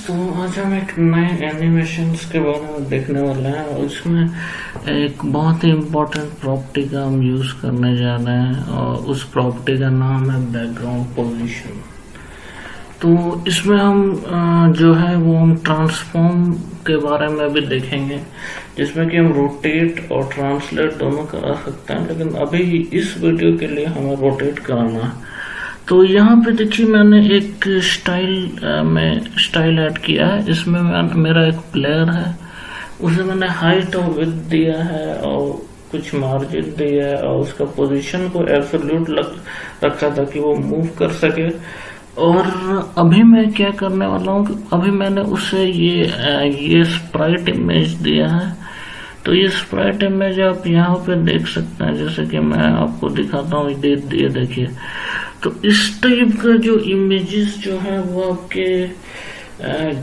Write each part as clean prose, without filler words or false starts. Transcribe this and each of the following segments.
तो आज हम एक नए एनिमेशंस के बारे में देखने वाले हैं और इसमें एक बहुत ही इम्पोर्टेंट प्रॉपर्टी का हम यूज़ करने जा रहे हैं और उस प्रॉपर्टी का नाम है बैकग्राउंड पोजीशन। तो इसमें हम जो है वो हम ट्रांसफॉर्म के बारे में भी देखेंगे, जिसमें कि हम रोटेट और ट्रांसलेट दोनों करा सकते हैं, लेकिन अभी इस वीडियो के लिए हमें रोटेट कराना है। तो यहाँ पे देखिए मैंने एक स्टाइल ऐड किया है। इसमें मेरा एक प्लेयर है, उसे मैंने हाइट और विड्थ दिया है और कुछ मार्जिन दिया है और उसका पोजीशन को एब्सोल्यूट रखा था कि वो मूव कर सके। और अभी मैं क्या करने वाला हूँ, अभी मैंने उसे ये स्प्राइट इमेज दिया है। तो ये स्प्राइट इमेज आप यहाँ पे देख सकते हैं, जैसे कि मैं आपको दिखाता हूँ, ये देखिए। तो इस टाइप का जो इमेजेस जो है वो आपके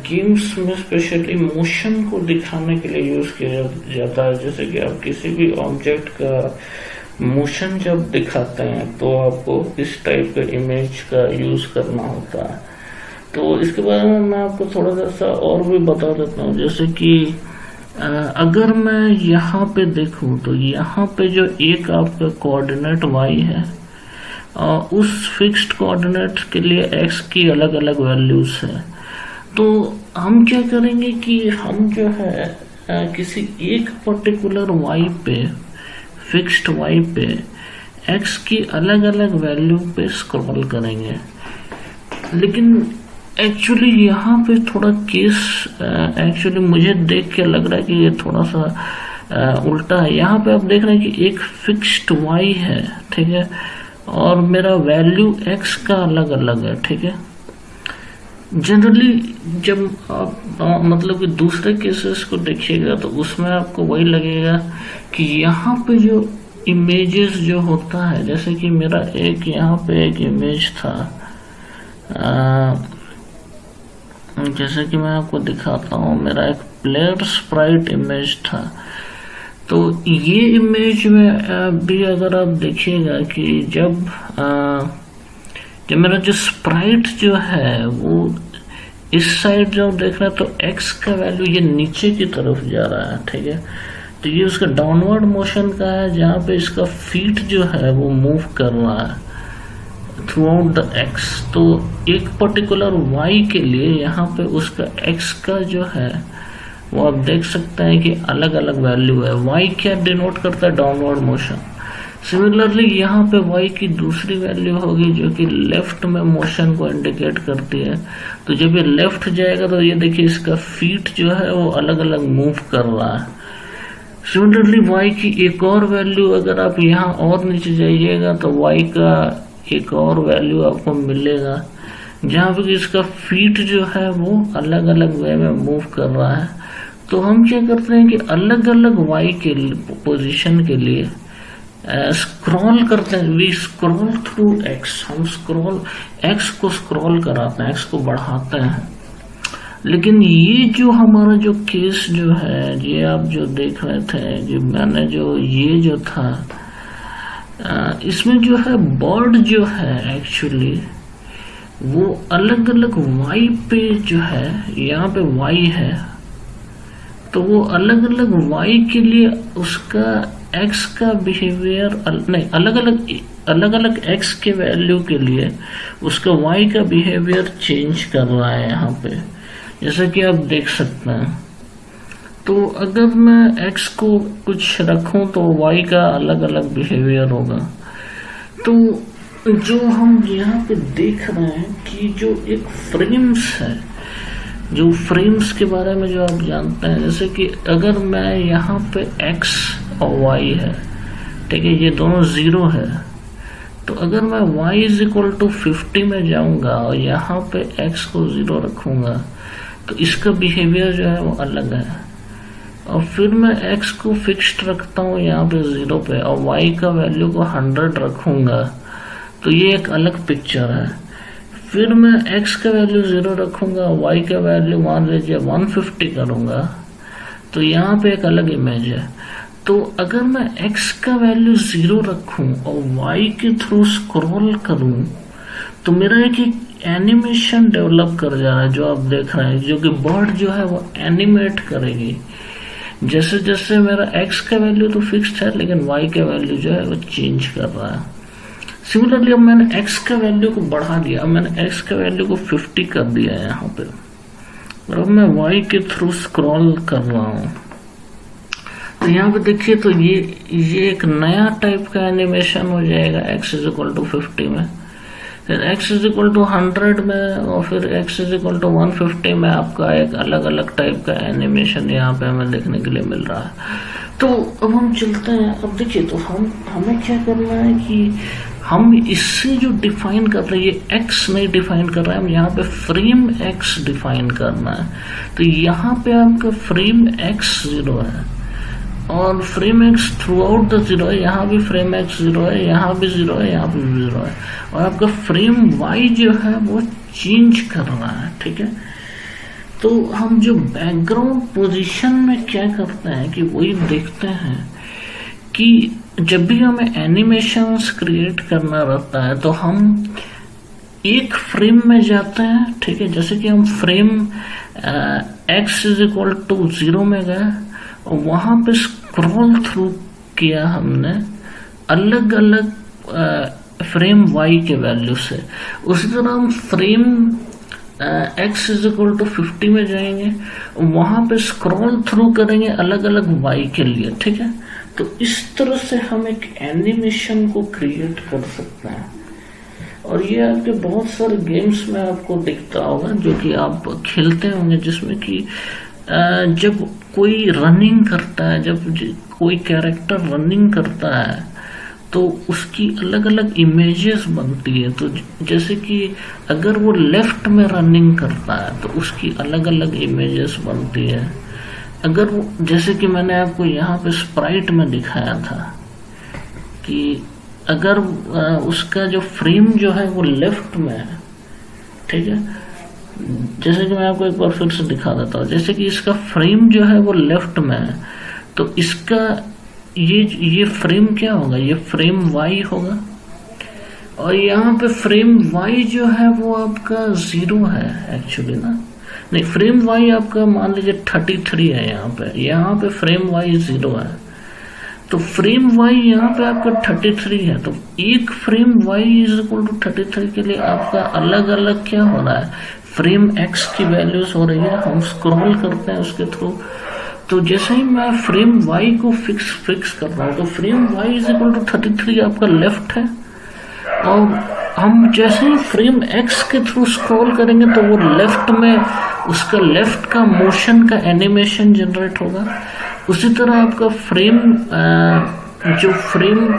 गेम्स में स्पेशली मोशन को दिखाने के लिए यूज किया जाता है। जैसे कि आप किसी भी ऑब्जेक्ट का मोशन जब दिखाते हैं तो आपको इस टाइप का इमेज का यूज करना होता है। तो इसके बारे में मैं आपको थोड़ा सा और भी बता देता हूँ। जैसे कि अगर मैं यहाँ पे देखूँ तो यहाँ पे जो एक आपका कोऑर्डिनेट y है, उस फिक्स्ड कोऑर्डिनेट के लिए x की अलग अलग वैल्यूज है। तो हम क्या करेंगे कि हम जो है किसी एक पर्टिकुलर y पे, फिक्स्ड y पे x की अलग अलग वैल्यू पे स्क्रॉल करेंगे। लेकिन एक्चुअली यहाँ पे थोड़ा केस एक्चुअली मुझे देख के लग रहा है कि ये थोड़ा सा उल्टा है। यहाँ पे आप देख रहे हैं कि एक फिक्स्ड y है, ठीक है, और मेरा वैल्यू x का अलग अलग है, ठीक है। जनरली जब आप मतलब कि दूसरे केसेस को देखिएगा तो उसमें आपको वही लगेगा कि यहाँ पे जो इमेजेस जो होता है, जैसे कि मेरा एक यहाँ पे एक इमेज था, जैसे कि मैं आपको दिखाता हूँ, मेरा एक प्लेयर स्प्राइट इमेज था। तो ये इमेज में भी अगर आप देखिएगा कि जब मेरा जो स्प्राइट जो है वो इस साइड जब देख रहा है तो x का वैल्यू ये नीचे की तरफ जा रहा है, ठीक है। तो ये उसका डाउनवर्ड मोशन का है, जहाँ पे इसका फीट जो है वो मूव कर रहा है थ्रू आउट द x। तो एक पर्टिकुलर y के लिए यहाँ पे उसका x का जो है वो आप देख सकते हैं कि अलग अलग वैल्यू है। y क्या डिनोट करता है, डाउनवर्ड मोशन। सिमिलरली यहाँ पे y की दूसरी वैल्यू होगी जो कि लेफ्ट में मोशन को इंडिकेट करती है। तो जब ये लेफ्ट जाएगा तो ये देखिए इसका फीट जो है वो अलग अलग मूव कर रहा है। सिमिलरली y की एक और वैल्यू, अगर आप यहाँ और नीचे जाइएगा तो y का एक और वैल्यू आपको मिलेगा, जहाँ पे इसका फीट जो है वो अलग अलग वे में मूव कर रहा है। तो हम क्या करते हैं कि अलग अलग y के पोजीशन के लिए स्क्रॉल करते हैं। वी स्क्रॉल थ्रू x, हम x को स्क्रॉल कराते हैं, x को बढ़ाते हैं। लेकिन ये जो हमारा जो केस जो है, ये आप जो देख रहे थे, जो मैंने ये जो था, इसमें जो है बर्ड जो है एक्चुअली वो अलग अलग y पे जो है, यहाँ पे y है, तो वो अलग अलग y के लिए उसका x का बिहेवियर नहीं, अलग अलग x के वैल्यू के लिए उसका y का बिहेवियर चेंज कर रहा है यहाँ पे, जैसा कि आप देख सकते हैं। तो अगर मैं x को कुछ रखूं तो y का अलग अलग बिहेवियर होगा। तो जो हम यहाँ पे देख रहे हैं कि जो एक फ्रेम्स है, जो फ्रेम्स के बारे में जो आप जानते हैं, जैसे कि अगर मैं यहाँ पे x और y है, ठीक है, ये दोनों 0 है, तो अगर मैं y = 50 में जाऊंगा और यहाँ पे x को 0 रखूंगा तो इसका बिहेवियर जो है वो अलग है। और फिर मैं x को फिक्स्ड रखता हूँ यहाँ पे 0 पे और y का वैल्यू को 100 रखूंगा, तो ये एक अलग पिक्चर है। फिर मैं x का वैल्यू 0 रखूंगा, y का वैल्यू मान लीजिए 150 करूंगा, तो यहाँ पे एक अलग इमेज है। तो अगर मैं x का वैल्यू 0 रखूं और y के थ्रू स्क्रॉल करूं तो मेरा एक एनिमेशन डेवलप कर जा रहा है, जो आप देख रहे हैं, जो कि बर्ड जो है वो एनिमेट करेगी। जैसे जैसे मेरा x का वैल्यू तो फिक्स्ड है, लेकिन y का वैल्यू जो है वो चेंज कर रहा है। सिमिलरली अब मैंने x का वैल्यू को बढ़ा दिया, अब मैंने x का वैल्यू को 50 कर दिया है यहाँ पे, और अब मैं y के थ्रू स्क्रॉल कर रहा हूँ। तो यहाँ पे देखिए, तो ये एक नया टाइप का एनिमेशन हो जाएगा x = 50 में, फिर x = 100 में, और फिर x = 150 में आपका एक अलग अलग टाइप का एनिमेशन यहाँ पे हमें देखने के लिए मिल रहा है। तो अब हम चलते हैं। अब देखिए, तो हमें क्या करना है कि हम इससे जो डिफाइन कर रहे हैं, ये x नहीं डिफाइन कर रहा है, हम यहाँ पे फ्रेम x डिफाइन करना है। तो यहाँ पे आपका फ्रेम x 0 है, और frame x through out the 0 है, यहाँ भी फ्रेम x 0 है, यहाँ भी 0 है, यहाँ भी 0 है, और आपका फ्रेम y जो है वो चेंज कर रहा है। ठीक है, तो हम जो बैकग्राउंड पोजीशन में क्या करते हैं कि वही देखते हैं कि जब भी हमें एनिमेशंस क्रिएट करना रहता है तो हम एक फ्रेम में जाते हैं। ठीक है, जैसे कि हम फ्रेम x = 0 में गए और वहां पे स्क्रॉल थ्रू किया हमने अलग अलग फ्रेम y के वैल्यू से। उसी तरह हम फ्रेम x = 50 में जाएंगे, वहां पे स्क्रॉल थ्रू करेंगे अलग अलग y के लिए। ठीक है, तो इस तरह से हम एक एनिमेशन को क्रिएट कर सकते हैं, और ये आपके बहुत सारे गेम्स में आपको दिखता होगा जो कि आप खेलते होंगे, जिसमें कि जब कोई रनिंग करता है, जब कोई कैरेक्टर रनिंग करता है तो उसकी अलग अलग इमेजेस बनती है। तो जैसे कि अगर वो लेफ्ट में रनिंग करता है तो उसकी अलग अलग इमेजेस बनती है। अगर वो, जैसे कि मैंने आपको यहाँ पे स्प्राइट में दिखाया था कि अगर उसका जो फ्रेम जो है वो लेफ्ट में है, ठीक है, जैसे कि मैं आपको एक बार फिर से दिखा देता हूँ। जैसे कि इसका फ्रेम जो है वो लेफ्ट में है, तो इसका ये फ्रेम क्या होगा, ये फ्रेम y होगा, और यहाँ पे फ्रेम y जो है वो आपका 0 है एक्चुअली ना, नहीं, फ्रेम y आपका मान लीजिए 33 है, यहाँ पे फ्रेम y 0 है, तो फ्रेम y यहाँ पे आपका 33 है। तो एक फ्रेम y = 33 के लिए आपका अलग अलग क्या हो रहा है, फ्रेम x की वैल्यूज हो रही है, हम स्क्रॉल करते हैं उसके थ्रू। तो जैसे ही मैं फ्रेम y को फिक्स कर रहा हूँ, तो फ्रेम y = 33 आपका लेफ्ट है, और हम जैसे ही फ्रेम x के थ्रू स्क्रॉल करेंगे तो वो लेफ्ट में, उसका लेफ्ट का मोशन का एनिमेशन जनरेट होगा। उसी तरह आपका फ्रेम जो फ्रेम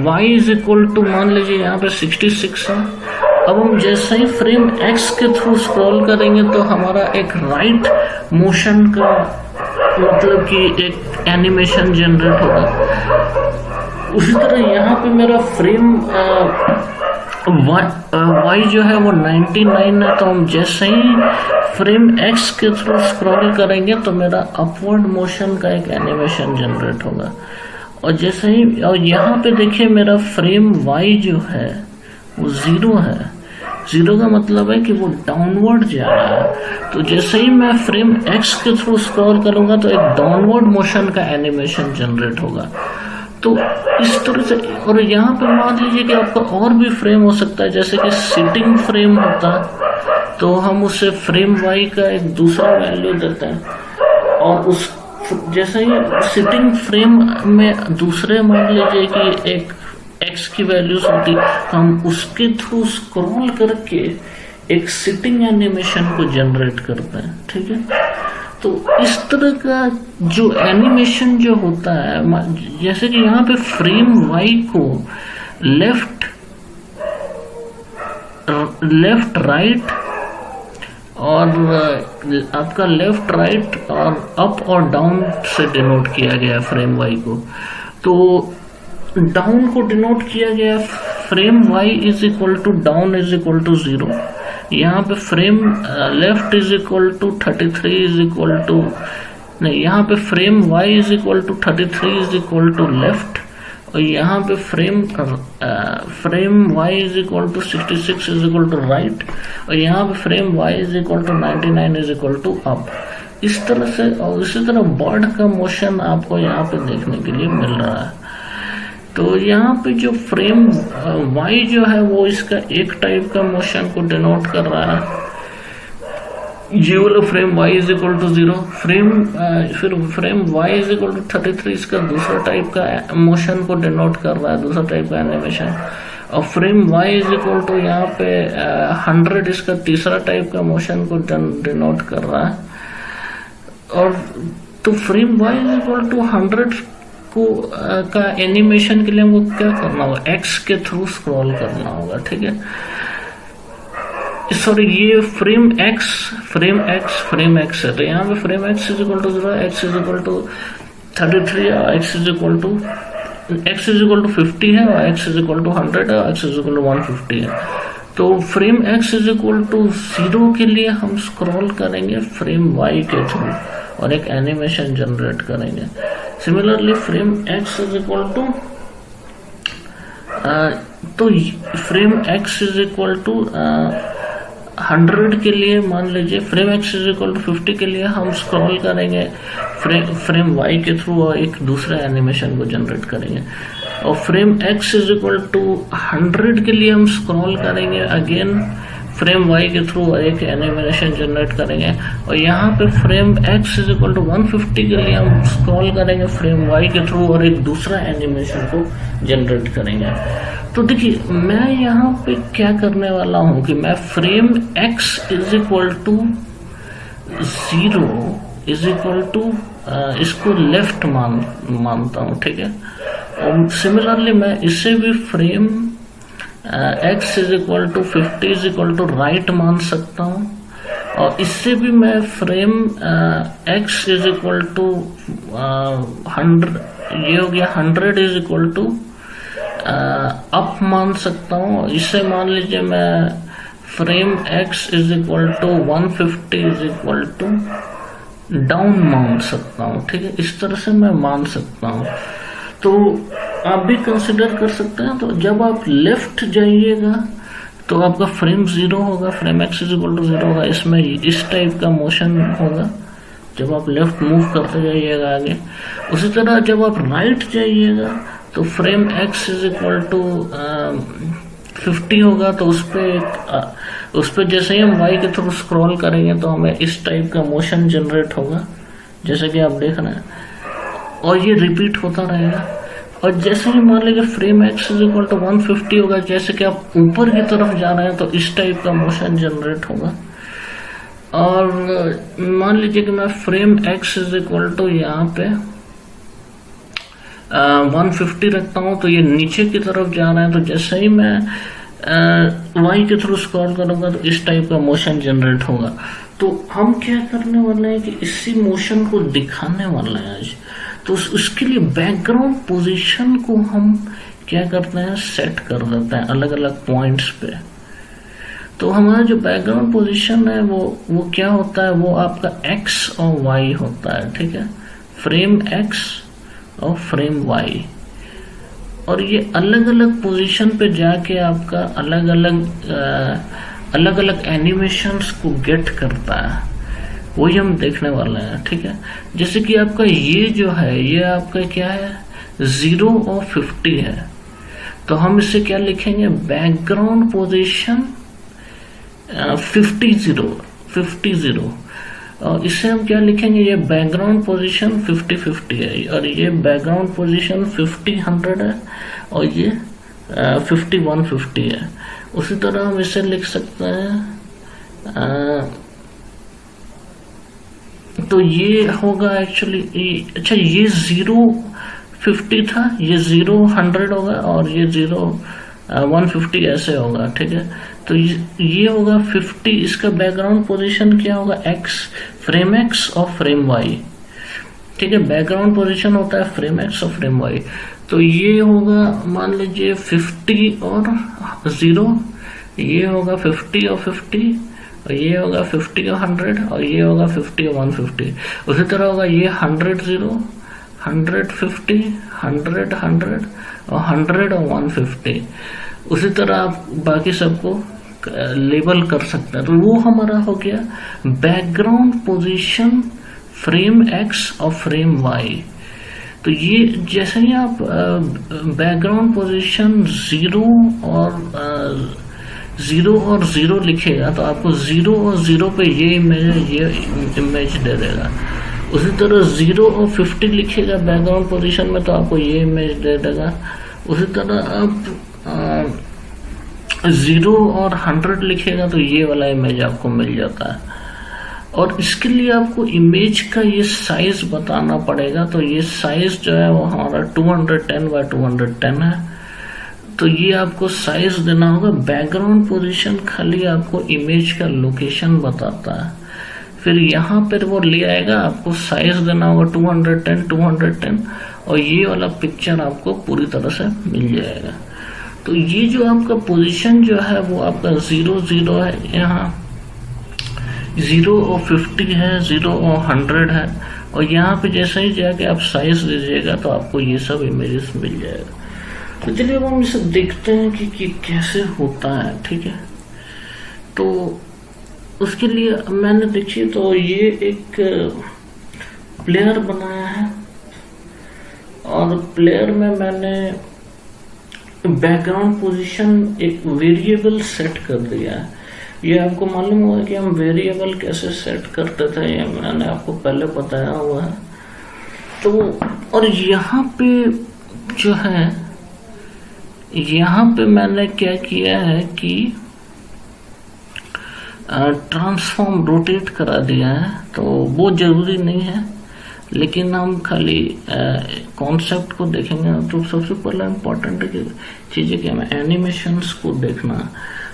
y = मान लीजिए यहाँ पे 66 है, अब हम जैसे ही फ्रेम x के थ्रू स्क्रॉल करेंगे तो हमारा एक राइट मोशन का मतलब कि एक एनिमेशन जनरेट होगा। उसी तरह यहाँ पे मेरा फ्रेम y जो है वो 99 है, तो हम जैसे ही फ्रेम x के थ्रू स्क्रॉल करेंगे तो मेरा अपवर्ड मोशन का एक एनिमेशन जनरेट होगा। और जैसे ही, और यहाँ पे देखिए मेरा फ्रेम y जो है वो 0 है, 0 का मतलब है कि वो डाउनवर्ड जा रहा है। तो जैसे ही मैं फ्रेम x के थ्रू स्क्रॉल करूंगा तो एक डाउनवर्ड मोशन का एनिमेशन जनरेट होगा। तो इस तरह से, और यहाँ पे मान लीजिए कि आपका और भी फ्रेम हो सकता है, जैसे कि सिटिंग फ्रेम होता है, तो हम उसे फ्रेम y का एक दूसरा वैल्यू देते हैं, और उस जैसे ही सिटिंग फ्रेम में दूसरे मान लीजिए कि एक x की वैल्यूज होती, हम उसके थ्रू स्क्रॉल करके एक सिटिंग एनिमेशन को जनरेट करते हैं। ठीक है, तो इस तरह का जो एनिमेशन जो होता है, जैसे कि यहाँ पे फ्रेम y को लेफ्ट राइट और आपका लेफ्ट राइट और अप और डाउन से डिनोट किया गया है फ्रेम y को। तो डाउन को डिनोट किया गया फ्रेम y = डाउन = 0, यहाँ पे फ्रेम लेफ्ट = 33 नहीं, यहाँ पे फ्रेम y = 33 लेफ्ट, और यहाँ पे frame y is equal to 66 is equal to right, और यहाँ पे frame y is equal to 99 is equal to up. इस तरह से, और इसी तरह बर्ड का मोशन आपको यहाँ पे देखने के लिए मिल रहा है। तो यहाँ पे जो फ्रेम y जो है वो इसका एक टाइप का मोशन को डिनोट कर रहा है, ये वाला frame y is equal to 0, फिर frame y is equal to 33 इसका दूसरा टाइप का मोशन को डिनोट कर रहा है, दूसरा टाइप का एनिमेशन। और frame y is equal to यहाँ पे 100 इसका तीसरा टाइप का मोशन को डिनोट कर रहा है। और तो frame y is equal to 100 को का एनिमेशन के लिए हमको क्या करना होगा, x के थ्रू स्क्रॉल करना होगा, ठीक है। सॉरी, ये फ्रेम x है, तो यहाँ पे frame x is equal to 0, x is equal to 33 और x इज इक्वल टू 50 है, और x इज इक्वल टू 100 है, और x इज इक्वल टू 150 है। तो frame x is equal to 0 के लिए हम स्क्रॉल करेंगे फ्रेम y के थ्रू और एक एनिमेशन जनरेट करेंगे। Similarly frame x is equal to तो frame x is equal to 100 के लिए, मान लीजिए frame x is equal to 50 के लिए हम स्क्रॉल करेंगे फ्रेम y के थ्रू और एक दूसरा एनिमेशन को जनरेट करेंगे। और frame x is equal to 100 के लिए हम स्क्रॉल करेंगे अगेन फ्रेम y के थ्रू और एक एनिमेशन जनरेट करेंगे। और यहाँ पे frame x is equal to 150 के लिए हम स्क्रॉल करेंगे फ्रेम y के थ्रू और एक दूसरा एनिमेशन को जनरेट करेंगे। तो देखिए, मैं यहाँ पे क्या करने वाला हूँ कि मैं frame x is equal to 0 is equal to इसको लेफ्ट मानता हूँ, ठीक है। और सिमिलरली मैं इससे भी frame x is equal to 50 is equal to right मान सकता हूँ, और इससे भी मैं frame x is equal to 100, ये हो गया 100 इज इक्वल टू अप मान सकता हूँ। इससे मान लीजिए मैं frame x is equal to 150 is equal to down मान सकता हूँ, ठीक है। इस तरह से मैं मान सकता हूँ। तो आप भी कंसिडर कर सकते हैं। तो जब आप लेफ्ट जाइएगा तो आपका फ्रेम 0 होगा, frame x is equal to 0 होगा, इसमें इस टाइप का मोशन होगा जब आप लेफ्ट मूव करते जाइएगा आगे। उसी तरह जब आप राइट जाइएगा तो frame x is equal to 50 होगा, तो उस पर जैसे ही हम y के थ्रू स्क्रॉल करेंगे तो हमें इस टाइप का मोशन जनरेट होगा, जैसे कि आप देख रहे हैं, और ये रिपीट होता रहेगा। और जैसे ही मान लीजिए frame x is equal to 150 होगा, जैसे कि आप ऊपर की तरफ जा रहे हैं तो इस टाइप का मोशन जनरेट होगा। और मान लीजिए कि मैं frame x is equal to यहाँ पे 150 रखता हूँ, तो ये नीचे की तरफ जा रहा है, तो जैसे ही मैं y के थ्रू स्क्रॉल करूंगा तो इस टाइप का मोशन जनरेट होगा। तो हम क्या करने वाले हैं कि इसी मोशन को दिखाने वाले हैं आज। तो उसके लिए बैकग्राउंड पोजीशन को हम क्या करते हैं, सेट कर देते हैं अलग अलग पॉइंट्स पे। तो हमारा जो बैकग्राउंड पोजीशन है वो क्या होता है, वो आपका x और y होता है, ठीक है। फ्रेम x और फ्रेम y, और ये अलग अलग पोजीशन पे जाके आपका अलग अलग एनिमेशंस को गेट करता है, वही हम देखने वाले हैं, ठीक है। जैसे कि आपका ये जो है, ये आपका क्या है, 0 और 50 है, तो हम इसे क्या लिखेंगे, बैकग्राउंड पोजीशन 50 और इसे हम क्या लिखेंगे, ये बैकग्राउंड पोजीशन 50 है, और ये बैकग्राउंड पोजीशन 50 है, और ये 51 है। उसी तरह हम इसे लिख सकते हैं, तो ये होगा एक्चुअली, अच्छा ये 0-50 था, ये 0-100 होगा, और ये 0-150 ऐसे होगा, ठीक है। तो ये होगा 50, इसका बैकग्राउंड पोजीशन क्या होगा, फ्रेम x और फ्रेम y, ठीक है। बैकग्राउंड पोजीशन होता है फ्रेम x और फ्रेम y। तो ये होगा मान लीजिए 50 और 0, ये होगा 50 और 50, और ये होगा 50 और 100, और ये होगा 50 और 150। उसी तरह होगा ये 100-0, 150, 100, 100 और 100 और 150। उसी तरह आप बाकी सबको लेबल कर सकते हैं। तो वो हमारा हो गया बैकग्राउंड पोजीशन फ्रेम एक्स और फ्रेम वाई। तो ये जैसे ही आप बैकग्राउंड पोजीशन 0 और 0 लिखेगा तो आपको 0 और 0 पे ये इमेज दे देगा। उसी तरह 0 और 50 लिखेगा बैकग्राउंड पोजीशन में तो आपको ये इमेज दे देगा। उसी तरह आप 0 और 100 लिखेगा तो ये वाला इमेज आपको मिल जाता है। और इसके लिए आपको इमेज का ये साइज बताना पड़ेगा। तो ये साइज जो है वो हमारा 210 बाय 210 है। तो ये आपको साइज देना होगा। बैकग्राउंड पोजीशन खाली आपको इमेज का लोकेशन बताता है। फिर यहाँ पर वो ले आएगा, आपको साइज देना होगा 210 और ये वाला पिक्चर आपको पूरी तरह से मिल जाएगा। तो ये जो आपका पोजीशन जो है वो आपका 0, 0 है, यहाँ 0 और 50 है, 0 और 100 है। और यहाँ पे जैसे ही जाके आप साइज दीजिएगा तो आपको ये सब इमेजेस मिल जाएगा। तो चलिए अब हम इसे देखते हैं कि कैसे होता है। ठीक है, तो उसके लिए मैंने देखिए तो ये एक प्लेयर बनाया है और प्लेयर में मैंने बैकग्राउंड पोजीशन एक वेरिएबल सेट कर दिया है। ये आपको मालूम होगा कि हम वेरिएबल कैसे सेट करते थे, ये मैंने आपको पहले बताया हुआ है। तो और यहाँ पे जो है, यहाँ पे मैंने क्या किया है कि ट्रांसफॉर्म रोटेट करा दिया है। तो वो जरूरी नहीं है, लेकिन हम खाली कॉन्सेप्ट को देखेंगे। तो सबसे पहला इम्पोर्टेंट चीज है कि हमें एनिमेशंस को देखना।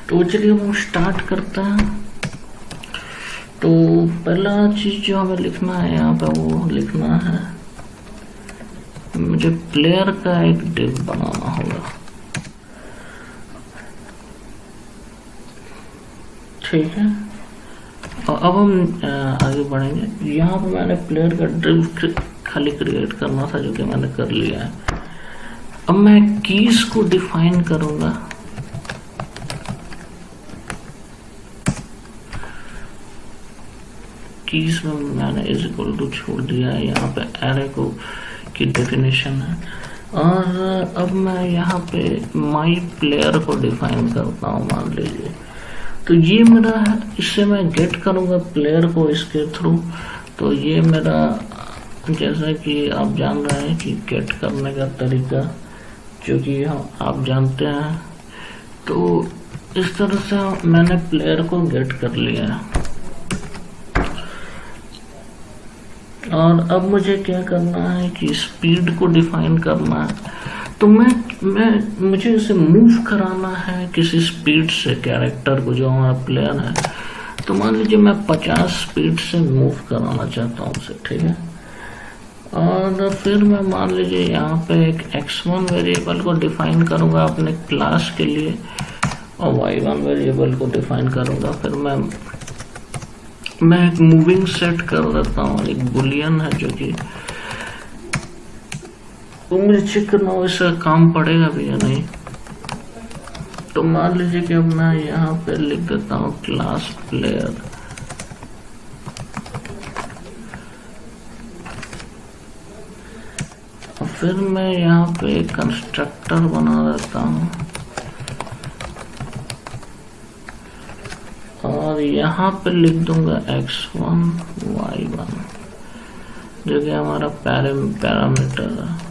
तो चलिए हम स्टार्ट करते हैं। तो पहला चीज जो हमें लिखना है यहाँ पे वो लिखना है, मुझे प्लेयर का एक डिव बनाना होगा। ठीक है, और अब हम आगे बढ़ेंगे। यहाँ पे मैंने प्लेयर का डिव खाली क्रिएट करना था, जो कि मैंने कर लिया है। अब मैं कीज को डिफाइन करूंगा। कीज में मैंने इज इक्वल टू छोड़ दिया है। यहाँ पे एरे को की डेफिनेशन है। और अब मैं यहाँ पे माई प्लेयर को डिफाइन करता हूँ, मान लीजिए। तो ये मेरा है, इससे मैं गेट करूंगा प्लेयर को इसके थ्रू। तो ये मेरा, जैसा कि आप जान रहे हैं कि गेट करने का तरीका जो कि आप जानते हैं। तो इस तरह से मैंने प्लेयर को गेट कर लिया है। और अब मुझे क्या करना है कि स्पीड को डिफाइन करना है। तो मुझे इसे मूव कराना है किसी स्पीड से कैरेक्टर को, जो हमारा प्लेयर है। तो मान लीजिए मैं 50 स्पीड से मूव कराना चाहता हूँ उसे। ठीक है, और फिर मैं मान लीजिए यहाँ पे एक x1 वेरिएबल को डिफाइन करूंगा अपने क्लास के लिए और y1 वेरिएबल को डिफाइन करूंगा। फिर मैं एक मूविंग सेट कर देता हूँ, एक बुलियन है जो कि तो मुझे चेक करना हो इसका काम पड़ेगा भी या नहीं। तो मान लीजिए कि अब मैं यहाँ पे लिख देता हूँ क्लास प्लेयर। और फिर मैं यहाँ पे एक कंस्ट्रक्टर बना देता हूँ और यहाँ पे लिख दूंगा x1 y1 जो कि हमारा पैरामीटर है।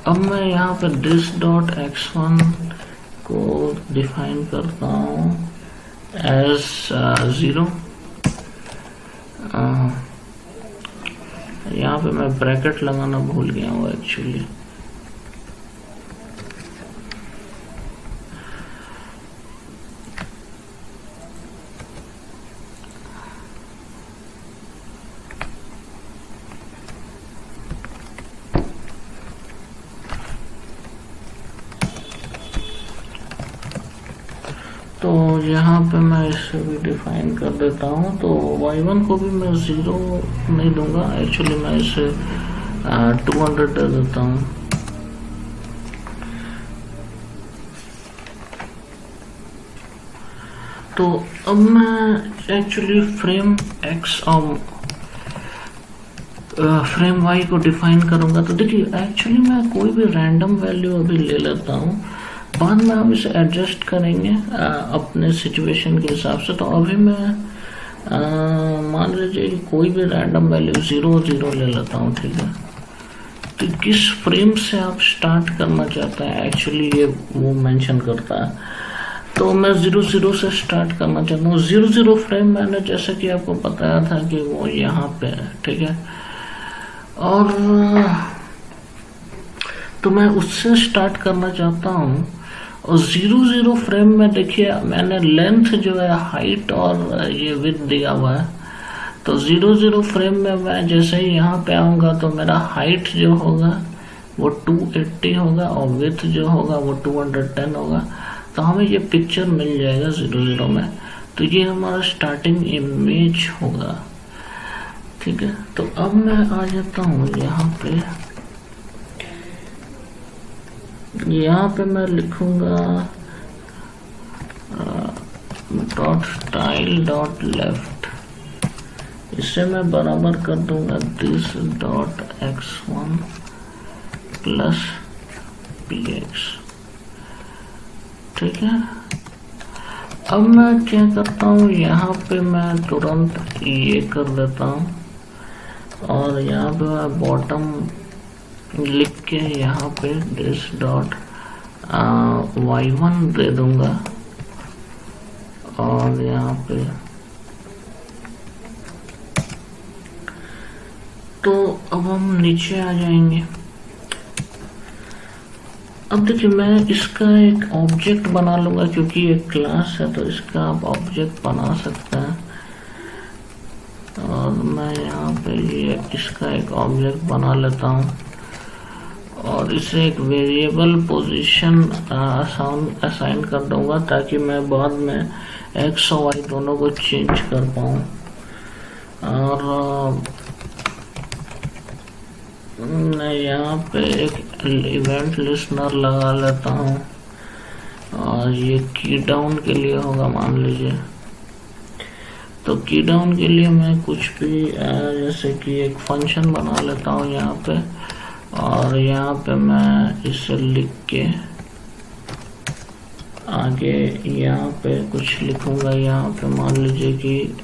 अब मैं यहाँ पे दिस डॉट x1 को डिफाइन करता हूँ एज 0। यहाँ पे मैं ब्रैकेट लगाना भूल गया हूँ एक्चुअली। तो यहाँ पे मैं इसे भी डिफाइन कर देता हूँ। तो y1 को भी मैं 0 नहीं दूंगा, एक्चुअली मैं इसे 200 दे देता हूँ। तो अब मैं एक्चुअली फ्रेम x और फ्रेम y को डिफाइन करूंगा। तो देखिए एक्चुअली मैं कोई भी रैंडम वैल्यू अभी ले लेता हूँ, बाद में हम इसे एडजस्ट करेंगे अपने सिचुएशन के हिसाब से। तो अभी मैं मान लीजिए कि कोई भी रैंडम वैल्यू 0 0 ले लेता हूँ, ठीक है। तो किस फ्रेम से आप स्टार्ट करना चाहते हैं एक्चुअली ये वो मेंशन करता है। तो मैं 0 0 से स्टार्ट करना चाहता हूँ। 0 0 फ्रेम मैंने जैसे कि आपको बताया था कि वो यहाँ पे है, ठीक है। और तो मैं उससे स्टार्ट करना चाहता हूँ। और 0 0 फ्रेम में देखिए मैंने लेंथ जो है हाइट और ये विड्थ दिया हुआ है। तो 0 0 फ्रेम में मैं जैसे ही यहाँ पे आऊँगा तो मेरा हाइट जो होगा वो 280 होगा और विड्थ जो होगा वो 210 होगा। तो हमें ये पिक्चर मिल जाएगा 0 0 में। तो ये हमारा स्टार्टिंग इमेज होगा, ठीक है। तो अब मैं आ जाता हूँ यहाँ पे मैं लिखूंगा डॉट स्टाइल डॉट लेफ्ट। इसे मैं बराबर कर दूंगा this dot x1 plus px, ठीक है। अब मैं क्या करता हूँ, यहाँ पे मैं तुरंत ये कर देता हूँ और यहाँ पे मैं बॉटम लिख के यहाँ पे दिस डॉट y1 दे दूंगा और यहाँ पे तो अब हम नीचे आ जाएंगे। अब देखिए मैं इसका एक ऑब्जेक्ट बना लूंगा, क्योंकि ये क्लास है तो इसका आप ऑब्जेक्ट बना सकते हैं। और मैं यहाँ पे ये इसका एक ऑब्जेक्ट बना लेता हूँ और इसे एक वेरिएबल पोजीशन असाइन कर दूंगा, ताकि मैं बाद में x और y दोनों को चेंज कर पाऊँ। और मैं यहाँ पे एक इवेंट लिस्टनर लगा लेता हूँ और ये की डाउन के लिए होगा मान लीजिए। तो की डाउन के लिए मैं कुछ भी जैसे कि एक फंक्शन बना लेता हूँ यहाँ पे, और यहाँ पे मैं इसे लिख के आगे यहाँ पे कुछ लिखूंगा। यहाँ पे मान लीजिए कि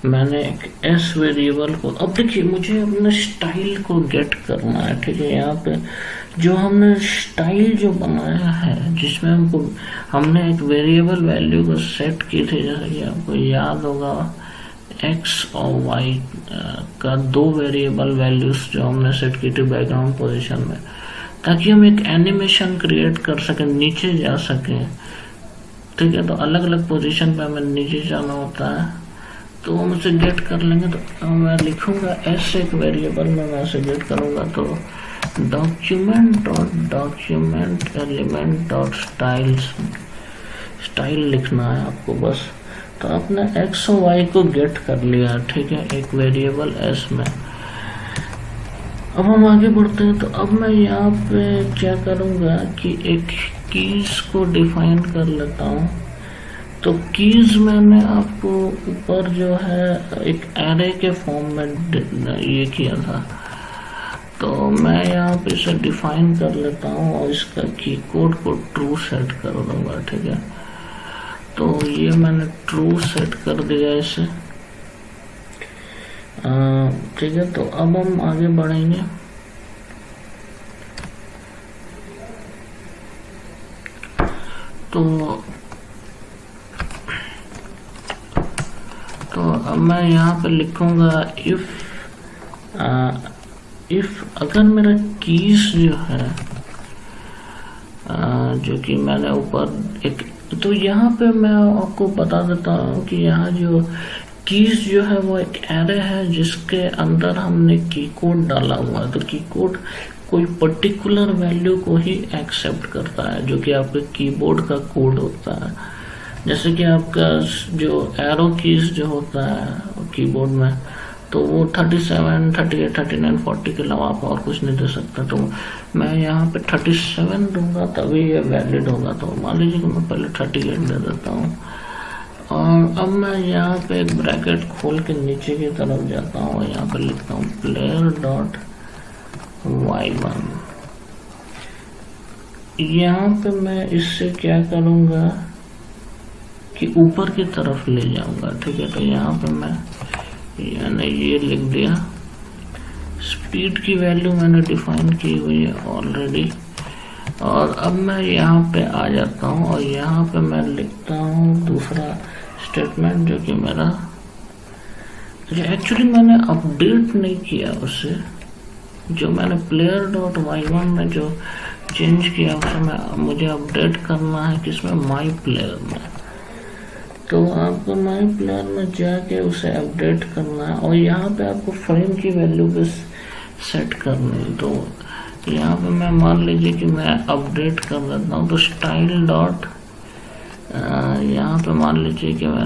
मैंने एक s वेरिएबल को, अब देखिए मुझे अपने स्टाइल को गेट करना है, ठीक है। यहाँ पे जो हमने स्टाइल जो बनाया है जिसमें हमने एक वेरिएबल वैल्यू को सेट की थी, जैसे कि आपको याद होगा x और y का 2 वेरिएबल वैल्यूज जो हमने सेट की थी बैकग्राउंड पोजीशन में, ताकि हम एक एनिमेशन क्रिएट कर सकें, नीचे जा सकें, ठीक है। तो अलग अलग पोजीशन पे हमें नीचे जाना होता है, तो हम उसे गेट कर लेंगे। तो मैं लिखूंगा s एक वेरिएबल में मैं उसे गेट करूंगा। तो डॉक्यूमेंट एलिमेंट डॉट स्टाइल लिखना है आपको बस। तो आपने x और y को गेट कर लिया, ठीक है, एक वेरिएबल s में। अब हम आगे बढ़ते हैं। तो अब मैं यहाँ पे क्या करूँगा कि एक कीज को डिफाइन कर लेता हूँ। तो कीज मैंने आपको ऊपर जो है एक एरे के फॉर्म में ये किया था, तो मैं यहाँ पे इसे डिफाइन कर लेता हूँ और इसका की कोड को ट्रू सेट कर दूंगा, ठीक है। तो ये मैंने ट्रू सेट कर दिया इसे, ठीक है। तो अब हम आगे बढ़ेंगे। तो अब मैं यहाँ पे लिखूंगा इफ अगर मेरा कीज जो है जो कि मैंने ऊपर एक, तो यहाँ पे मैं आपको बता देता हूँ कि यहाँ जो कीज जो है वो एक एरे है जिसके अंदर हमने की कोड डाला हुआ है। तो की कोड कोई पर्टिकुलर वैल्यू को ही एक्सेप्ट करता है, जो कि आपके कीबोर्ड का कोड होता है। जैसे कि आपका जो एरो कीज जो होता है कीबोर्ड में, तो वो 37, 38, 39, 40 के अलावा आप और कुछ नहीं दे सकता। तो मैं यहाँ पे 37 दूंगा तभी ये वैलिड होगा। तो मान लीजिए कि मैं पहले 38 दे देता हूँ, और अब मैं यहाँ पे एक ब्रैकेट खोल के नीचे की तरफ जाता हूँ और यहाँ पे लिखता हूँ player.y1। यहाँ पे मैं इससे क्या करूँगा कि ऊपर की तरफ ले जाऊंगा, ठीक है। तो यहाँ पे मैं यानी ये लिख दिया, स्पीड की वैल्यू मैंने डिफाइन की हुई है ऑलरेडी। और अब मैं यहाँ पे आ जाता हूँ और यहाँ पे मैं लिखता हूँ दूसरा स्टेटमेंट, जो कि मेरा एक्चुअली मैंने अपडेट नहीं किया उसे, जो मैंने player.y1 में जो चेंज किया उसे मुझे अपडेट करना है किसमें, माई प्लेयर में। तो आपको माई प्लेयर में जाके उसे अपडेट करना है और यहाँ पे आपको फ्रेम की वैल्यू भी सेट करनी है। तो यहाँ पे मैं मान लीजिए कि मैं अपडेट कर देता हूँ, तो स्टाइल डॉट यहाँ पे मान लीजिए कि मैं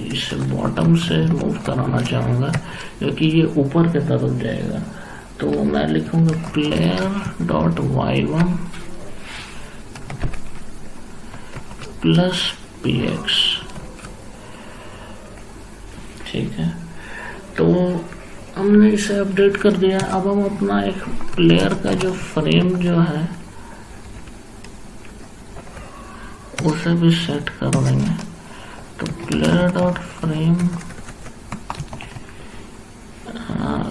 इसे बॉटम से मूव कराना चाहूँगा क्योंकि ये ऊपर की तरफ जाएगा। तो मैं लिखूँगा player.y1 प्लस px, ठीक है। तो हमने इसे अपडेट कर दिया। अब हम अपना एक प्लेयर का जो फ्रेम जो है उसे भी सेट कर देंगे। तो player.frame,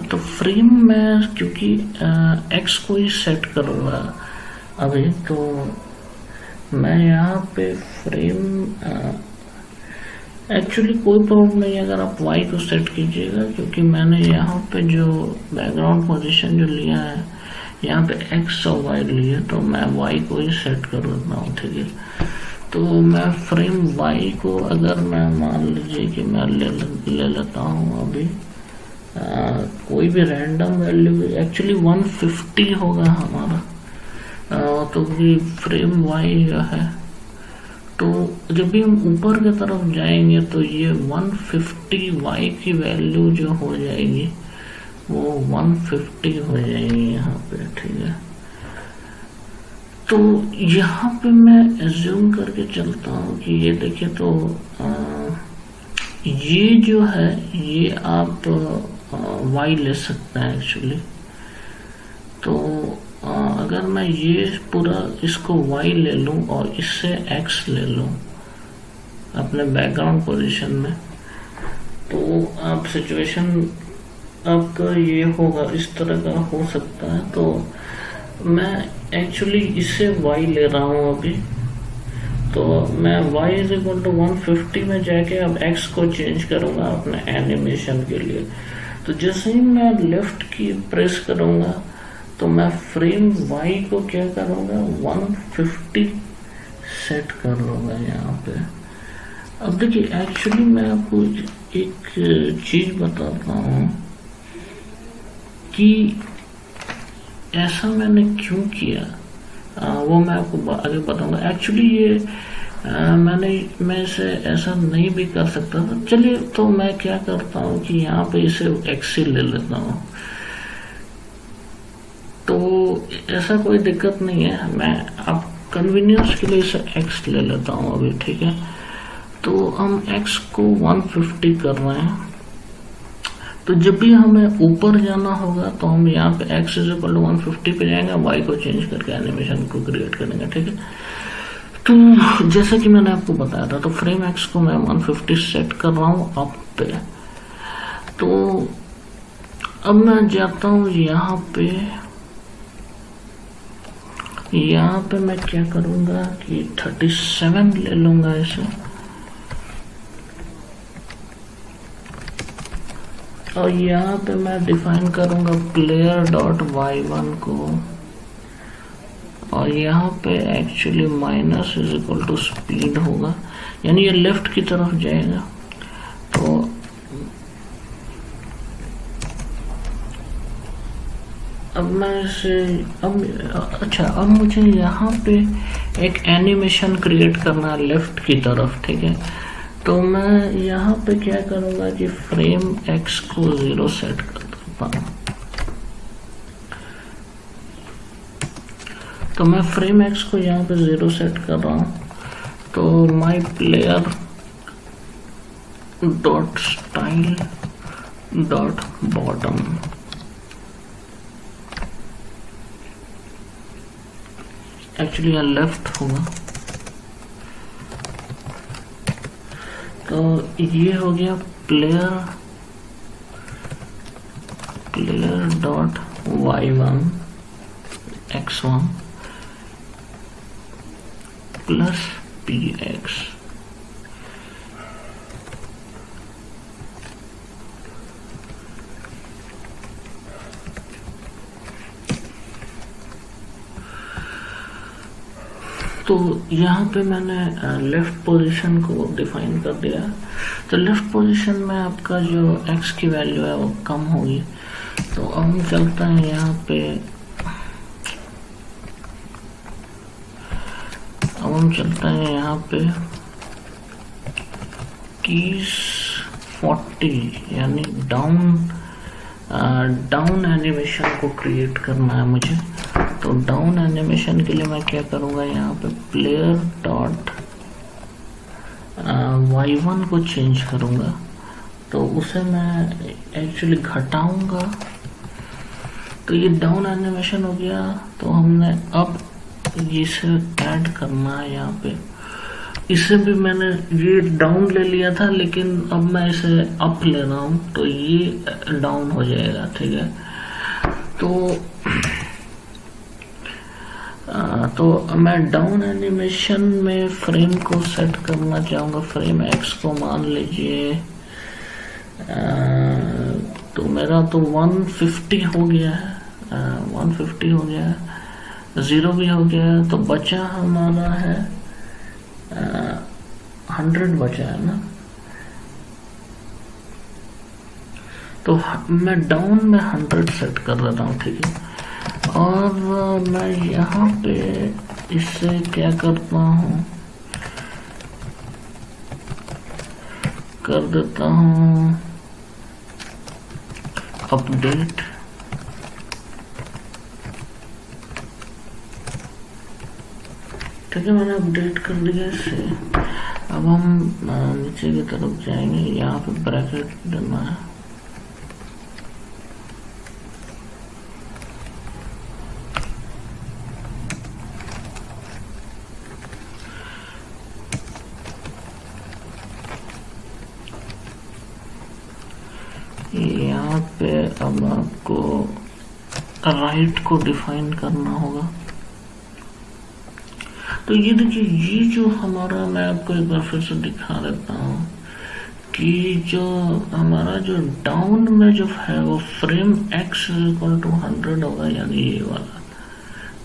तो फ्रेम में क्योंकि x को ही सेट करूँगा अभी, तो मैं यहाँ पे फ्रेम एक्चुअली कोई प्रॉब्लम नहीं है अगर आप y को सेट कीजिएगा, क्योंकि मैंने यहाँ पे जो बैकग्राउंड पोजीशन जो लिया है यहाँ पे x और y लिए, तो मैं y को ही सेट कर देता हूँ, ठीक है। तो मैं फ्रेम y को अगर मैं मान लीजिए कि मैं ले लेता हूँ अभी कोई भी रैंडम वैल्यू, एक्चुअली 150 होगा हमारा, तो ये फ्रेम y जो है, तो जब भी हम ऊपर की तरफ जाएंगे तो ये 150 y की वैल्यू जो हो जाएगी वो 150 हो जाएगी यहाँ पे, ठीक है। तो यहाँ पे मैं एज्यूम करके चलता हूँ कि ये देखिए, तो ये जो है ये आप y ले सकते हैं एक्चुअली। तो अगर मैं ये पूरा इसको y ले लूं और इससे x ले लूं अपने बैकग्राउंड पोजीशन में, तो आप सिचुएशन आपका ये होगा, इस तरह का हो सकता है। तो मैं एक्चुअली इससे y ले रहा हूं अभी, तो मैं y इज इक्वल टू 150 में जाके अब x को चेंज करूंगा अपने एनिमेशन के लिए। तो जैसे ही मैं लेफ्ट की प्रेस करूंगा तो मैं फ्रेम y को क्या करूंगा 150 सेट कर लूंगा यहाँ पे। अब देखिए एक्चुअली मैं आपको एक चीज बताता हूँ कि ऐसा मैंने क्यों किया, वो मैं आपको आगे बताऊंगा। एक्चुअली ये मैं इसे ऐसा नहीं भी कर सकता था। चलिए, तो मैं क्या करता हूँ कि यहाँ पे इसे x ले लेता हूँ, तो ऐसा कोई दिक्कत नहीं है, मैं अब कन्वीनियंस के लिए इसे x ले लेता हूँ अभी, ठीक है। तो हम x को 150 कर रहे हैं, तो जब भी हमें ऊपर जाना होगा तो हम यहाँ पे x इज इक्वल टू 150 पे जाएंगे, y को चेंज करके एनिमेशन को क्रिएट करेंगे, ठीक है। तो जैसा कि मैंने आपको बताया था, तो फ्रेम x को मैं 150 सेट कर रहा हूँ अप पे। तो अब मैं जाता हूँ यहाँ पे मैं क्या करूँगा कि 37 ले लूँगा इसे, और यहाँ पे मैं डिफाइन करूँगा player.y1 को, और यहाँ पे actually minus is equal to speed होगा, यानी ये लेफ्ट की तरफ जाएगा। तो अब मैं इसे अब मुझे यहाँ पे एक एनिमेशन क्रिएट करना है लेफ्ट की तरफ, ठीक है। तो मैं यहाँ पे क्या करूँगा कि फ्रेम एक्स को 0 सेट कर देता हूँ। तो मैं फ्रेम एक्स को यहाँ पे 0 सेट कर रहा हूँ। तो माई player dot style dot bottom, actually यहाँ लेफ्ट होगा। तो ये हो गया player dot y1 x1 plus px। तो यहाँ पे मैंने लेफ्ट पोजीशन को डिफाइन कर दिया। तो लेफ्ट पोजीशन में आपका जो x की वैल्यू है वो कम होगी। तो अब हम चलते हैं यहाँ पे, अब हम चलते हैं यहाँ पे कीज 40 यानी डाउन एनिमेशन को क्रिएट करना है मुझे। तो डाउन एनिमेशन के लिए मैं क्या करूँगा, यहाँ पे प्लेयर डॉट y1 को चेंज करूँगा। तो उसे मैं एक्चुअली घटाऊँगा। तो ये डाउन एनिमेशन हो गया। तो हमने अब इसे ऐड करना है यहाँ पे। इसे भी मैंने ये डाउन ले लिया था, लेकिन अब मैं इसे अप ले रहा हूँ तो ये डाउन हो जाएगा, ठीक है। तो मैं डाउन एनिमेशन में फ्रेम को सेट करना चाहूँगा। फ्रेम एक्स को मान लीजिए, तो मेरा तो 150 हो गया है, 150 हो गया है, 0 भी हो गया है। तो बचा हमारा है 100 बचा है ना। तो मैं डाउन में 100 सेट कर देता हूँ, ठीक है। और मैं यहाँ पे इससे क्या करता हूँ, कर देता हूँ अपडेट। ठीक है, मैंने अपडेट कर दिया इसे। अब हम नीचे की तरफ जाएंगे, यहाँ पे ब्रैकेट देना है। यहाँ पे अब आपको राइट को डिफाइन करना होगा। तो ये देखिए, ये जो हमारा, मैं आपको एक बार फिर से दिखा देता हूँ कि जो हमारा जो डाउन में जो है वो फ्रेम x इक्वल टू 100 होगा, यानी ये वाला।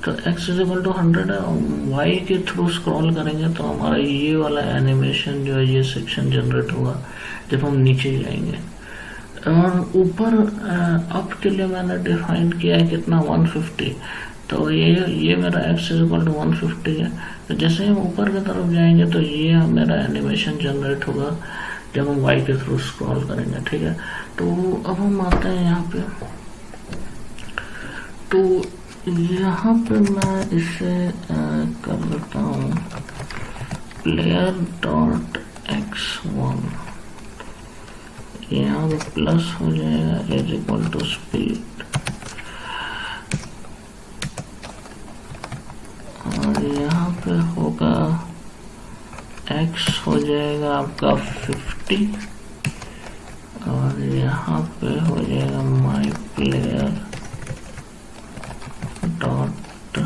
तो x इक्वल टू 100 है, और y के थ्रू स्क्रॉल करेंगे तो हमारा ये वाला एनिमेशन जो है, ये सेक्शन जनरेट होगा जब हम नीचे जाएंगे। और ऊपर अप के लिए मैंने डिफाइन किया है कितना, 150। तो ये मेरा x इक्वल टू 150 है। तो जैसे हम ऊपर की तरफ जाएंगे तो ये मेरा एनिमेशन जनरेट होगा जब हम y के थ्रू स्क्रॉल करेंगे, ठीक है। तो अब हम आते हैं यहाँ पे। तो यहाँ पे मैं इसे कर देता हूँ प्लेयर डॉट x1, यहाँ पे प्लस हो जाएगा एज इक्वल टू स्पीड, और यहाँ पे होगा x हो जाएगा आपका 50, और यहाँ पे हो जाएगा माई प्लेयर डॉट,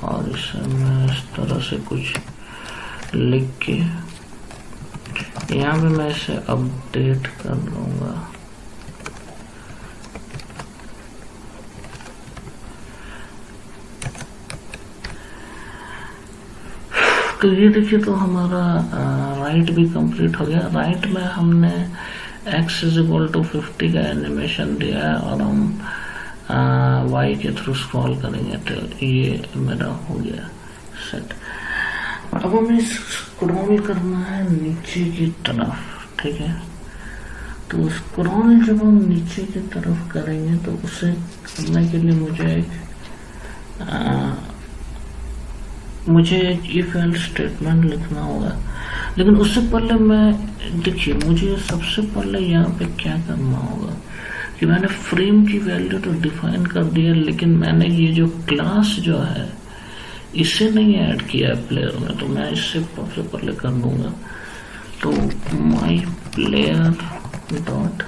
और इसे मैं इस तरह से कुछ लिख के यहाँ पे मैं इसे अपडेट कर लूँगा। तो ये देखिए, तो हमारा राइट भी कंप्लीट हो गया। राइट में हमने x इज इक्वल टू 50 का एनिमेशन दिया है और हम y के थ्रू स्क्रॉल करेंगे तो ये मेरा हो गया सेट। अब हमें स्क्रॉल करना है नीचे की तरफ, ठीक है। तो स्क्रॉल जब हम नीचे की तरफ करेंगे तो उसे करने के लिए मुझे एक इफ एल्स स्टेटमेंट लिखना होगा। लेकिन उससे पहले देखिए मुझे सबसे पहले यहाँ पे क्या करना होगा कि मैंने फ्रेम की वैल्यू तो डिफाइन कर दिया, लेकिन मैंने ये जो क्लास जो है इसे नहीं ऐड किया है प्लेयर में, तो मैं इससे सबसे पहले कर दूंगा। तो माई player dot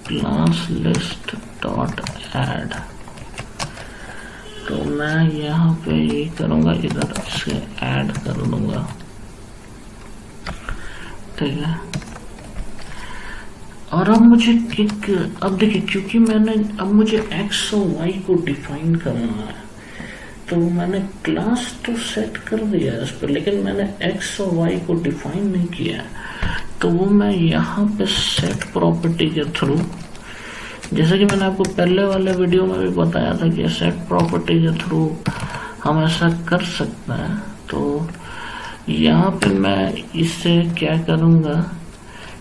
class list dot add, तो मैं यहाँ पे ये करूंगा, इधर से ऐड कर दूंगा, ठीक है। और अब मुझे अब देखिए क्योंकि अब मुझे x और y को डिफाइन करना है, तो मैंने क्लास तो सेट कर दिया है इस पर, लेकिन मैंने x और y को डिफाइन नहीं किया है। तो वो मैं यहाँ पे सेट प्रॉपर्टी के थ्रू, जैसे कि मैंने आपको पहले वाले वीडियो में भी बताया था कि सेट प्रॉपर्टी के थ्रू हम ऐसा कर सकते हैं। तो यहाँ पे मैं इससे क्या करूँगा,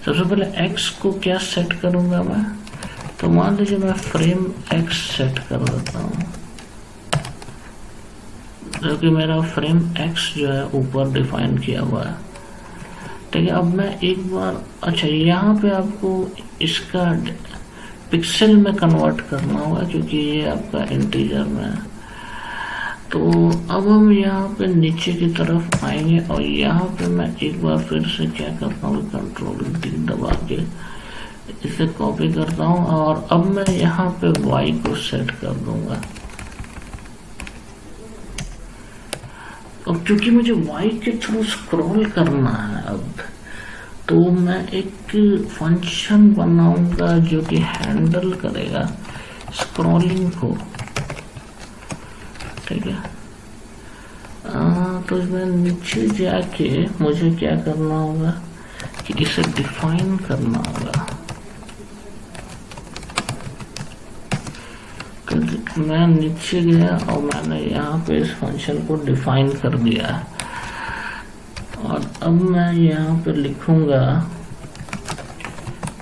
सबसे पहले x को क्या सेट करूँगा मैं, तो मान लीजिए मैं फ्रेम x सेट कर देता हूँ, क्योंकि मेरा फ्रेम x जो है ऊपर डिफाइन किया हुआ है, ठीक है। अब मैं एक बार, अच्छा यहाँ पे आपको इसका पिक्सल में कन्वर्ट करना होगा क्योंकि ये आपका इंटीजर में है। तो अब हम यहाँ पे नीचे की तरफ आएंगे और यहाँ पे मैं एक बार फिर से क्या करता हूँ, Ctrl+D दबा के इसे कॉपी करता हूँ और अब मैं यहाँ पे y को सेट कर दूंगा। अब क्योंकि मुझे y के थ्रू स्क्रॉल करना है अब, तो मैं एक फंक्शन बनाऊंगा जो कि हैंडल करेगा स्क्रॉलिंग को, ठीक है। तो इसमें नीचे जाके मुझे क्या करना होगा कि इसे डिफाइन करना होगा। मैं नीचे गया और मैंने यहाँ पे इस फंक्शन को डिफाइन कर दिया है और अब मैं यहाँ पे लिखूंगा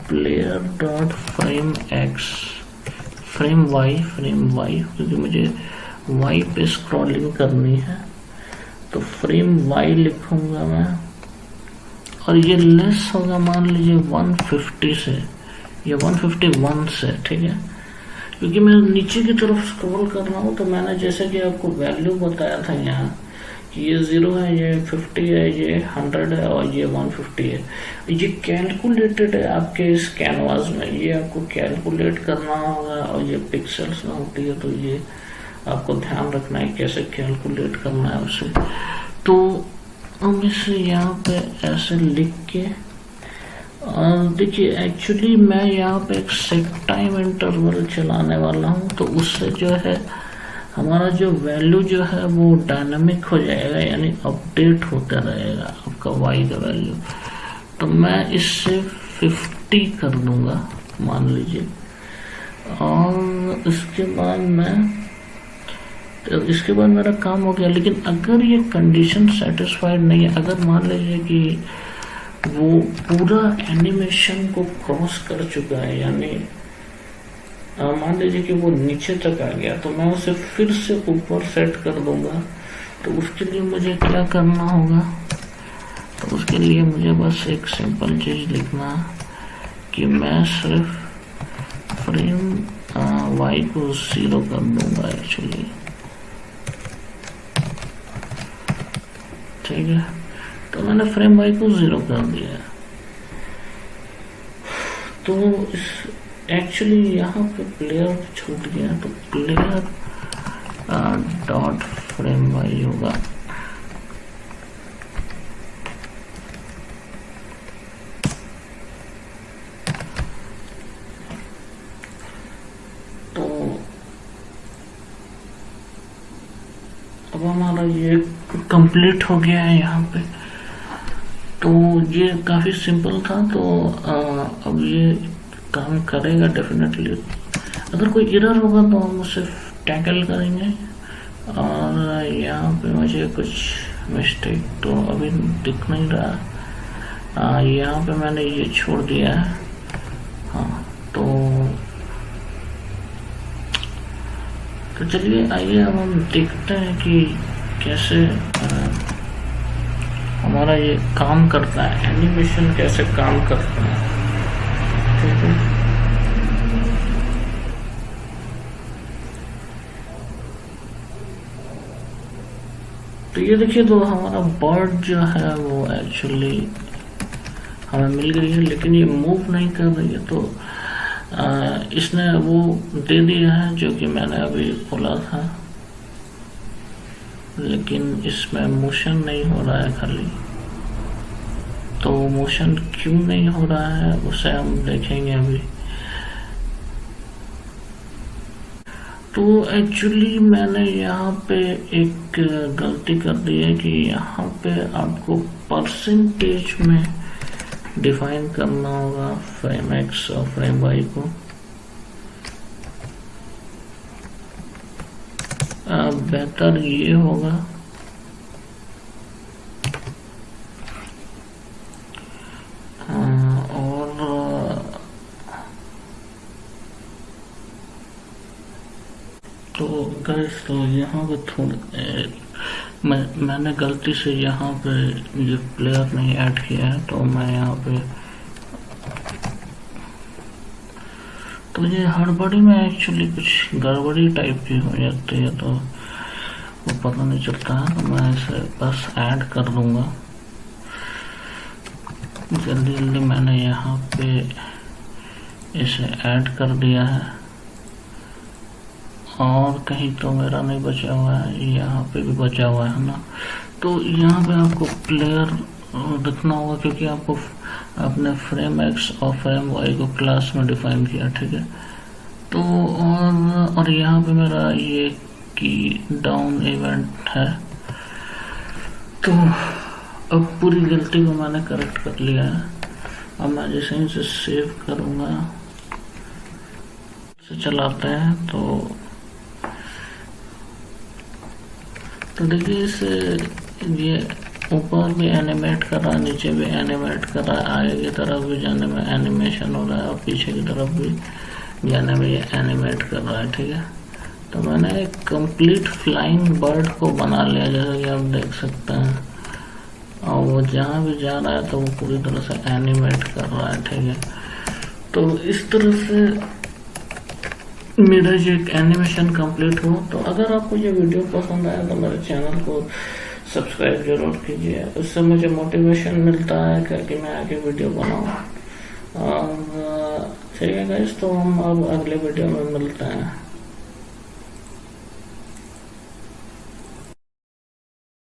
player dot frame x frame y क्योंकि मुझे y पे स्क्रॉलिंग करनी है, तो फ्रेम y लिखूंगा मैं और ये लेस होगा मान लीजिए 150 से या 151 से, ठीक है। क्योंकि मैं नीचे की तरफ स्क्रॉल कर रहा हूँ, तो मैंने जैसे कि आपको वैल्यू बताया था यहाँ कि ये 0 है, ये 50 है, ये 100 है और ये 150 है। ये कैलकुलेटेड है आपके इस कैनवास में, ये आपको कैलकुलेट करना होगा और ये पिक्सल्स में होती है, तो ये आपको ध्यान रखना है कैसे कैलकुलेट करना है उसे। तो हम इसे यहाँ पे ऐसे लिख के, और देखिए एक्चुअली मैं यहाँ पे एक सेट टाइम इंटरवल चलाने वाला हूँ, तो उससे जो है हमारा जो वैल्यू जो है वो डायनामिक हो जाएगा, यानी अपडेट होता रहेगा आपका y का वैल्यू। तो मैं इससे 50 कर दूंगा मान लीजिए, और इसके बाद मेरा काम हो गया। लेकिन अगर ये कंडीशन सेटिस्फाइड नहीं है, अगर मान लीजिए कि वो पूरा एनिमेशन को क्रॉस कर चुका है, यानी मान लीजिए कि वो नीचे तक आ गया, तो मैं उसे फिर से ऊपर सेट कर दूंगा। तो उसके लिए मुझे क्या करना होगा, तो उसके लिए मुझे बस एक सिंपल चीज लिखना कि मैं सिर्फ फ्रेम y को 0 कर दूंगा एक्चुअली, ठीक है। तो मैंने फ्रेम y को 0 कर दिया। तो इस एक्चुअली यहाँ पे प्लेयर छूट गया, तो प्लेयर डॉट फ्रेम y होगा। तो अब हमारा ये कंप्लीट हो गया है यहाँ पे। तो ये काफ़ी सिंपल था। तो अब ये काम करेगा डेफिनेटली। अगर कोई एरर होगा तो हम उसे टैकल करेंगे। और यहाँ पे मुझे कुछ मिस्टेक तो अभी दिख नहीं रहा। यहाँ पे मैंने ये छोड़ दिया है। हाँ, तो चलिए आइए अब हम देखते हैं कि कैसे हमारा ये काम करता है, एनिमेशन कैसे काम करता है। ठीक है, तो ये देखिए, तो हमारा बर्ड जो है वो एक्चुअली हमें मिल गई है, लेकिन ये मूव नहीं कर रही है। तो इसने वो दे दिया है जो कि मैंने अभी बोला था, लेकिन इसमें मोशन नहीं हो रहा है खाली। तो मोशन क्यों नहीं हो रहा है उसे हम देखेंगे अभी। तो एक्चुअली मैंने यहाँ पे एक गलती कर दी है कि यहाँ पे आपको परसेंटेज में डिफाइन करना होगा फ्रेम एक्स और फ्रेम वाई को। बेहतर ये होगा और तो गाइस, तो यहाँ पे थोड़ा मैंने गलती से यहाँ पे ये प्लेयर नहीं ऐड किया है। तो मैं यहाँ पे तो ये हड़बड़ी में एक्चुअली कुछ गड़बड़ी टाइप की हो जाती है, तो वो पता नहीं चलता है। तो मैं इसे बस ऐड कर दूंगा जल्दी जल्दी। मैंने यहाँ पे इसे ऐड कर दिया है और कहीं तो मेरा नहीं बचा हुआ है, यहाँ पे भी बचा हुआ है ना। तो यहाँ पे आपको प्लेयर रखना होगा क्योंकि आपको अपने फ्रेम एक्स और फ्रेम वाई को क्लास में डिफाइन किया। ठीक है, तो और यहाँ पे मेरा ये की डाउन इवेंट है। तो अब पूरी गलती को मैंने करेक्ट कर लिया है। अब मैं जैसे ही इसे सेव करूँगा, इसे चलाते हैं तो देखिए इसे ये ऊपर भी एनिमेट कर रहा है, नीचे भी एनिमेट कर रहा है, आगे की तरफ भी जाने में एनिमेशन हो रहा है और पीछे की तरफ भी जाने में ये एनिमेट कर रहा है। ठीक है, तो मैंने एक कंप्लीट फ्लाइंग बर्ड को बना लिया, जैसा कि आप देख सकते हैं। और वो जहाँ भी जा रहा है तो वो पूरी तरह से एनिमेट कर रहा है। ठीक है, तो इस तरह से मेरा ये एनिमेशन कंप्लीट हो। तो अगर आपको ये वीडियो पसंद आया तो मेरे चैनल को सब्सक्राइब जरूर कीजिए, उससे मुझे मोटिवेशन मिलता है कि मैं आगे वीडियो बनाऊँ। और ठीक है गाइस, तो हम अब अगले वीडियो में मिलते हैं।